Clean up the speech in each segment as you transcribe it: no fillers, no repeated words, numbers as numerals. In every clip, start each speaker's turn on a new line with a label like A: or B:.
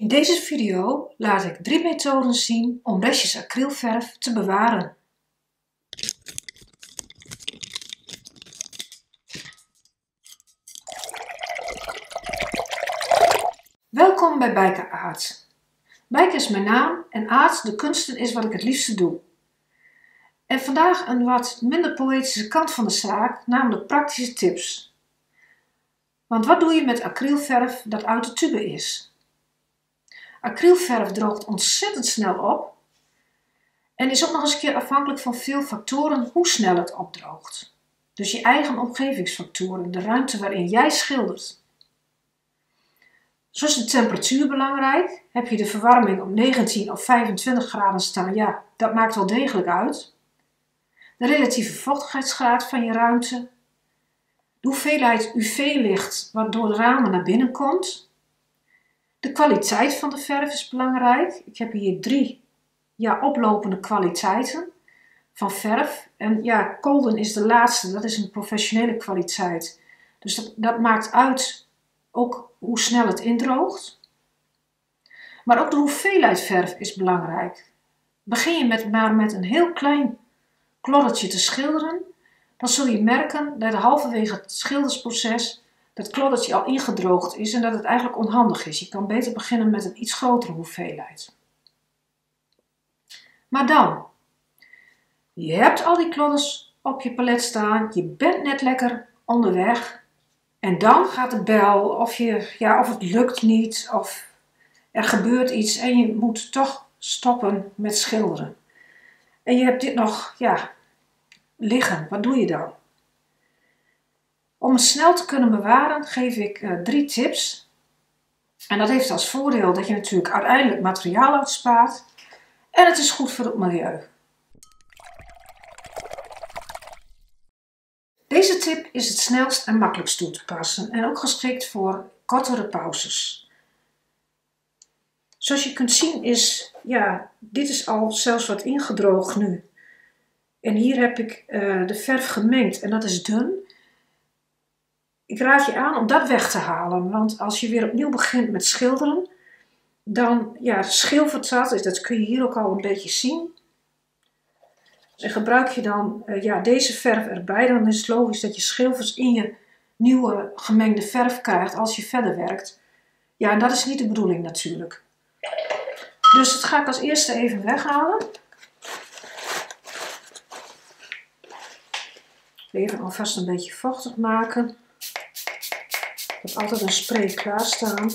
A: In deze video laat ik 3 methoden zien om restjes acrylverf te bewaren. Welkom bij Bijke Aart. Bijke is mijn naam en Aart de kunsten is wat ik het liefste doe. En vandaag een wat minder poëtische kant van de zaak, namelijk praktische tips. Want wat doe je met acrylverf dat uit de tube is? Acrylverf droogt ontzettend snel op en is ook nog eens een keer afhankelijk van veel factoren hoe snel het opdroogt. Dus je eigen omgevingsfactoren, de ruimte waarin jij schildert. Zo is de temperatuur belangrijk. Heb je de verwarming op 19 of 25 graden staan, ja, dat maakt wel degelijk uit. De relatieve vochtigheidsgraad van je ruimte. De hoeveelheid UV-licht wat door de ramen naar binnen komt. De kwaliteit van de verf is belangrijk. Ik heb hier 3 oplopende kwaliteiten van verf. En ja, Golden is de laatste, dat is een professionele kwaliteit. Dus dat maakt uit ook hoe snel het indroogt. Maar ook de hoeveelheid verf is belangrijk. Begin je maar met een heel klein kloddertje te schilderen, dan zul je merken dat halverwege het schildersproces dat kloddertje al ingedroogd is en dat het eigenlijk onhandig is. Je kan beter beginnen met een iets grotere hoeveelheid. Maar dan, je hebt al die klodders op je palet staan, je bent net lekker onderweg en dan gaat de bel of het lukt niet of er gebeurt iets en je moet toch stoppen met schilderen. En je hebt dit nog liggen, wat doe je dan? Om het snel te kunnen bewaren geef ik 3 tips. En dat heeft als voordeel dat je natuurlijk uiteindelijk materiaal uitspaart. En het is goed voor het milieu. Deze tip is het snelst en makkelijkst toe te passen. En ook geschikt voor kortere pauzes. Zoals je kunt zien is, dit is al zelfs wat ingedroogd nu. En hier heb ik de verf gemengd en dat is dun. Ik raad je aan om dat weg te halen, want als je weer opnieuw begint met schilderen, dan schilfert dat kun je hier ook al een beetje zien. En gebruik je dan deze verf erbij, dan is het logisch dat je schilfers in je nieuwe gemengde verf krijgt als je verder werkt. Ja, en dat is niet de bedoeling natuurlijk. Dus dat ga ik als eerste even weghalen. Even alvast een beetje vochtig maken. Ik heb altijd een spray klaarstaan.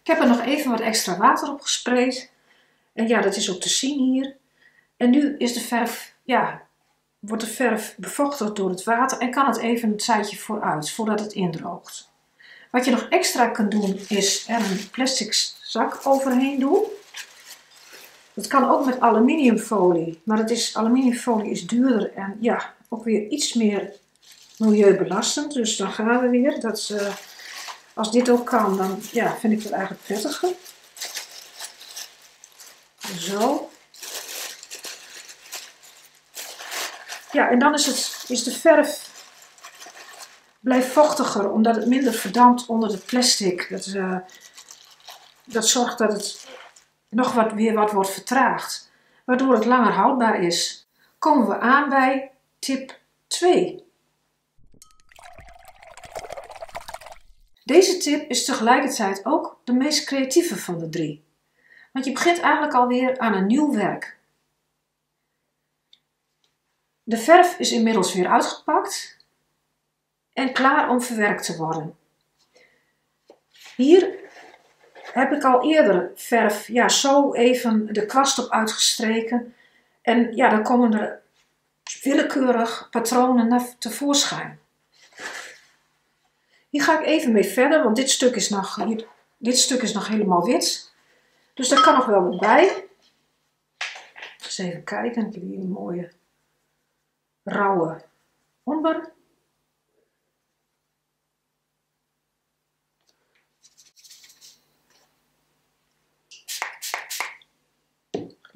A: Ik heb er nog even wat extra water op gespreid. En ja, dat is ook te zien hier. En nu is de verf, wordt de verf bevochtigd door het water en kan het even een tijdje vooruit, voordat het indroogt. Wat je nog extra kunt doen is er een plastic zak overheen doen. Dat kan ook met aluminiumfolie, maar aluminiumfolie is duurder en ook weer iets meer milieubelastend. Dus dan gaan we weer. Als dit ook kan, dan vind ik het eigenlijk prettiger. Zo. Ja, en dan is de verf blijft vochtiger, omdat het minder verdampt onder het plastic. Dat zorgt dat het nog weer wat wordt vertraagd, waardoor het langer houdbaar is. Komen we aan bij tip 2. Deze tip is tegelijkertijd ook de meest creatieve van de 3. Want je begint eigenlijk alweer aan een nieuw werk. De verf is inmiddels weer uitgepakt en klaar om verwerkt te worden. Hier heb ik al eerder verf zo even de kwast op uitgestreken. En dan komen er willekeurig patronen tevoorschijn. Hier ga ik even mee verder, want dit stuk is nog helemaal wit. Dus daar kan nog wel wat bij. Eens even kijken, ik heb hier een mooie rauwe omber.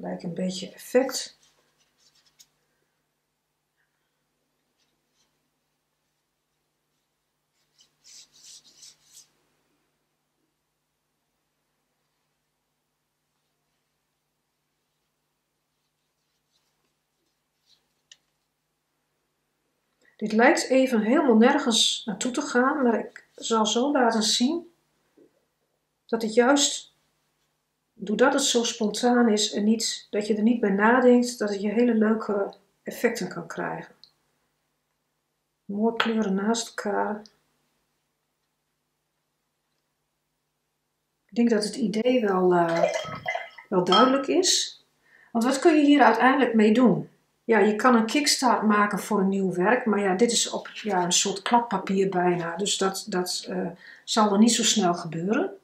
A: Gelijk een beetje effect. Dit lijkt even helemaal nergens naartoe te gaan, maar ik zal zo laten zien dat het juist, doordat het zo spontaan is en niet, dat je er niet bij nadenkt, dat het je hele leuke effecten kan krijgen. Mooie kleuren naast elkaar. Ik denk dat het idee wel duidelijk is. Want wat kun je hier uiteindelijk mee doen? Ja, je kan een kickstart maken voor een nieuw werk, maar ja, dit is op een soort kladpapier bijna, dus dat zal er niet zo snel gebeuren.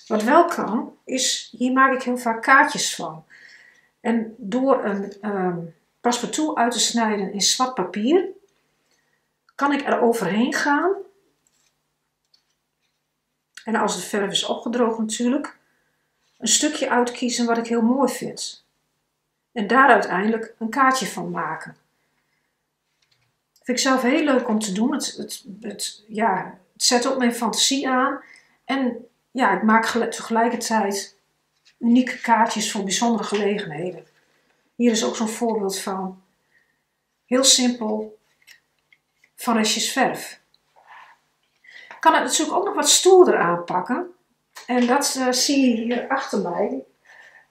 A: Wat wel kan, is, hier maak ik heel vaak kaartjes van. En door een paspartout uit te snijden in zwart papier, kan ik er overheen gaan. En als de verf is opgedroogd natuurlijk, een stukje uitkiezen wat ik heel mooi vind. En daar uiteindelijk een kaartje van maken. Dat vind ik zelf heel leuk om te doen. Het zet ook mijn fantasie aan. En ja, ik maak tegelijkertijd unieke kaartjes voor bijzondere gelegenheden. Hier is ook zo'n voorbeeld van. Heel simpel, van restjes verf. Ik kan het natuurlijk ook nog wat stoerder aanpakken. En dat zie je hier achter mij.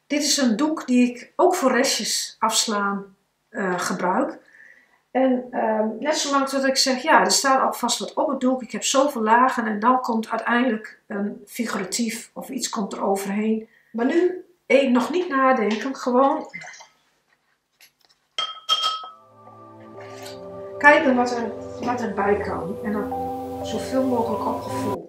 A: Dit is een doek die ik ook voor restjes afslaan gebruik. En net zolang dat ik zeg, ja, er staat alvast wat op het doek. Ik heb zoveel lagen en dan komt uiteindelijk een figuratief of iets komt er overheen. Maar nu nog niet nadenken, gewoon kijken wat erbij kan. En dan zoveel mogelijk op gevoel.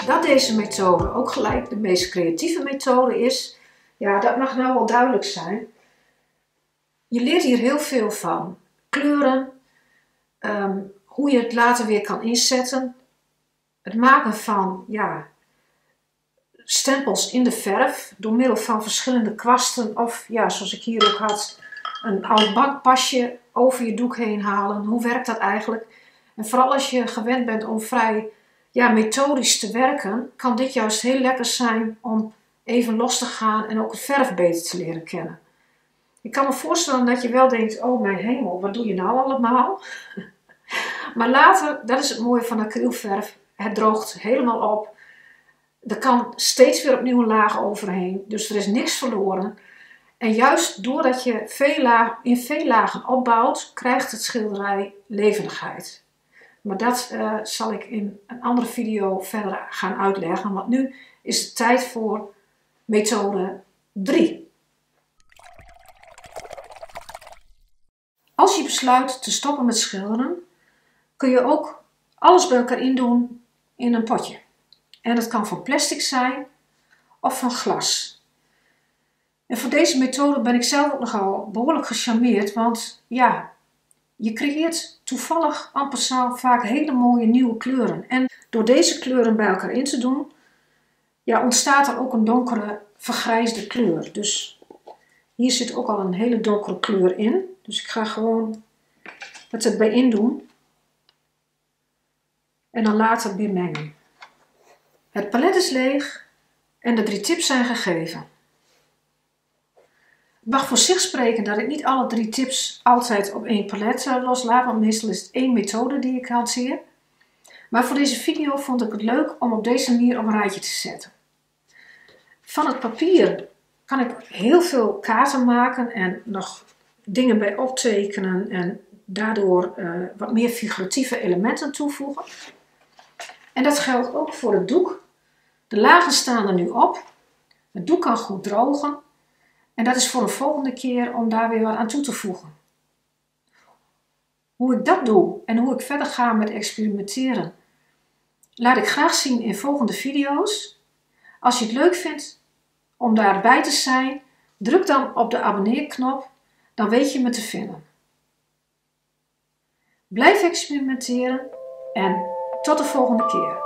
A: Dat deze methode ook gelijk de meest creatieve methode is, ja, dat mag nou wel duidelijk zijn. Je leert hier heel veel van. Kleuren, hoe je het later weer kan inzetten. Het maken van stempels in de verf door middel van verschillende kwasten of ja, zoals ik hier ook had, een oud bankpasje over je doek heen halen. Hoe werkt dat eigenlijk? En vooral als je gewend bent om vrij methodisch te werken, kan dit juist heel lekker zijn om even los te gaan en ook het verf beter te leren kennen. Ik kan me voorstellen dat je wel denkt, oh mijn hemel, wat doe je nou allemaal? Maar later, dat is het mooie van acrylverf, het droogt helemaal op. Er kan steeds weer opnieuw een laag overheen, dus er is niks verloren. En juist doordat je in veel lagen opbouwt, krijgt het schilderij levendigheid. Maar dat zal ik in een andere video verder gaan uitleggen, want nu is het tijd voor methode 3. Als je besluit te stoppen met schilderen, kun je ook alles bij elkaar doen in een potje. En dat kan van plastic zijn of van glas. En voor deze methode ben ik zelf ook nogal behoorlijk gecharmeerd, want ja, je creëert toevallig en passant vaak hele mooie nieuwe kleuren. En door deze kleuren bij elkaar in te doen, ja, ontstaat er ook een donkere vergrijsde kleur. Dus hier zit ook al een hele donkere kleur in. Dus ik ga gewoon het erbij in doen. En dan later weer mengen. Het palet is leeg en de 3 tips zijn gegeven. Het mag voor zich spreken dat ik niet alle 3 tips altijd op één palet loslaat, want meestal is het één methode die ik hanteer. Maar voor deze video vond ik het leuk om op deze manier op een rijtje te zetten. Van het papier kan ik heel veel kaarten maken en nog dingen bij optekenen en daardoor wat meer figuratieve elementen toevoegen. En dat geldt ook voor het doek. De lagen staan er nu op. Het doek kan goed drogen. En dat is voor een volgende keer om daar weer wat aan toe te voegen. Hoe ik dat doe en hoe ik verder ga met experimenteren, laat ik graag zien in volgende video's. Als je het leuk vindt om daarbij te zijn, druk dan op de abonneerknop, dan weet je me te vinden. Blijf experimenteren en tot de volgende keer.